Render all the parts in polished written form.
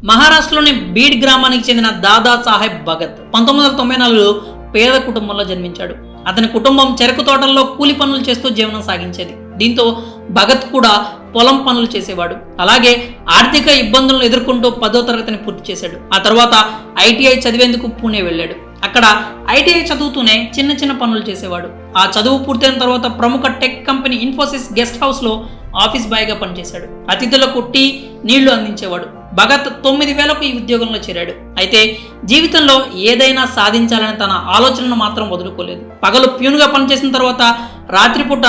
మహారాష్ట్రలోని బీడ్ గ్రామానికి చెందిన దాదా సాహెబ్ భగత్ 1994లో పేద కుటుంబంలో జన్మించాడు. అతని కుటుంబం చెరకు తోటల్లో కూలి పనులు చేస్తూ జీవనం సాగించేది. దీంతో భగత్ కూడా పొలం పనులు చేసేవాడు. అలాగే ఆర్థిక ఇబ్బందులను ఎదుర్కొంటూ 10వ తరగతిని పూర్తి చేశాడు. ఆ తర్వాత ఐటీఐ చదివేందుకు పూణే వెళ్ళాడు. అక్కడ ఐటీఐ చదువుతూనే చిన్న చిన్న పనులు చేసేవాడు. ఆ చదువు పూర్తయిన తర్వాత ప్రముఖ tech company Infosys guest house లో ఆఫీస్ బాయ్ గా పనిచేశాడు. అతిథులకు టీ, నీళ్లు అందించేవాడు. భగత్ 9000కు ఈ ఉద్యోగంలో చేరాడు. అయితే జీవితంలో ఏదైనా సాధించాలని తన ఆలోచనను మాత్రం వదులుకోలేదు. పగలు ప్యూన్గా పనిచేసిన తర్వాత రాత్రిపూట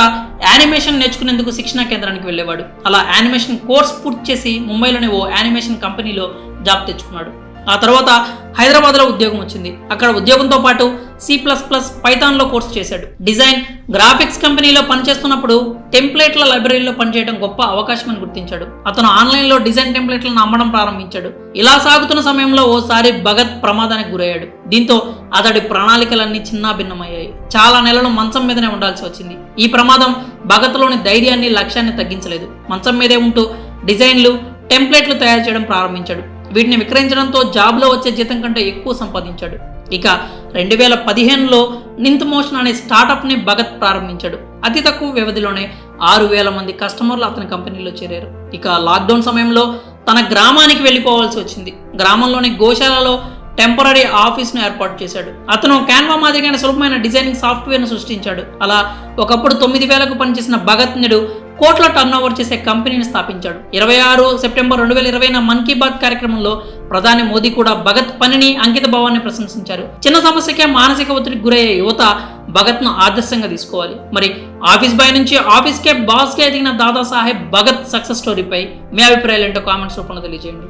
యానిమేషన్ నేర్చుకునేందుకు శిక్షణా కేంద్రానికి వెళ్ళేవాడు. అలా యానిమేషన్ కోర్స్ పూర్తి చేసి ముంబైలోని ఓ యానిమేషన్ కంపెనీలో జాబ్ తెచ్చుకున్నాడు. ఆ తర్వాత హైదరాబాద్లో ఉద్యోగం వచ్చింది. అక్కడ ఉద్యోగంతో పాటు C++, పైథాన్లో కోర్సు చేశాడు. డిజైన్, గ్రాఫిక్స్ కంపెనీలో పనిచేస్తున్నప్పుడు టెంప్లెట్ల లైబ్రరీలో పనిచేయడం గొప్ప అవకాశం అని గుర్తించాడు. అతను ఆన్లైన్లో డిజైన్ టెంప్లెట్లను అమ్మడం ప్రారంభించాడు. ఇలా సాగుతున్న సమయంలో ఓసారి భగత్ ప్రమాదానికి గురయ్యాడు. దీంతో అతడి ప్రణాళికలన్నీ చిన్నాభిన్నమయ్యాయి. చాలా నెలలు మంచం మీదనే ఉండాల్సి వచ్చింది. ఈ ప్రమాదం భగత్లోని ధైర్యాన్ని, లక్ష్యాన్ని తగ్గించలేదు. మంచం మీదే ఉంటూ డిజైన్లు, టెంప్లెట్లు తయారు చేయడం ప్రారంభించాడు. వీటిని విక్రయించడంతో జాబ్లో వచ్చే జీతం కంటే ఎక్కువ సంపాదించాడు. ఇక 2015లో నింత్ మోషన్ అనే స్టార్టప్ని భగత్ ప్రారంభించాడు. అతి తక్కువ వ్యవధిలోనే 6000 మంది కస్టమర్లు అతని కంపెనీలో చేరారు. ఇక లాక్డౌన్ సమయంలో తన గ్రామానికి వెళ్ళిపోవాల్సి వచ్చింది. గ్రామంలోని గోశాలలో టెంపరీ ఆఫీస్ను ఏర్పాటు చేశాడు. అతను క్యాన్వా మాదిరిగానే సులభమైన డిజైనింగ్ సాఫ్ట్వేర్ను సృష్టించాడు. అలా ఒకప్పుడు 9000కు పనిచేసిన భగత్ నేడు కోట్ల టర్నోవర్ చేసే కంపెనీని స్థాపించాడు. 26 సెప్టెంబర్ 2020 మన్ కీ బాత్ కార్యక్రమంలో ప్రధాని మోదీ కూడా భగత్ పనిని, అంకిత భావాన్ని ప్రశంసించారు. చిన్న సమస్యకే మానసిక ఒత్తిడికి గురయ్యే యువత భగత్ను ఆదర్శంగా తీసుకోవాలి. మరి ఆఫీస్ బాయ్ నుంచి ఆఫీస్కే బాస్కే ఎదిగిన దాదా సాహెబ్ భగత్ సక్సెస్ స్టోరీపై మీ అభిప్రాయాలు ఏంటో కామెంట్స్ రూపంలో తెలియజేయండి.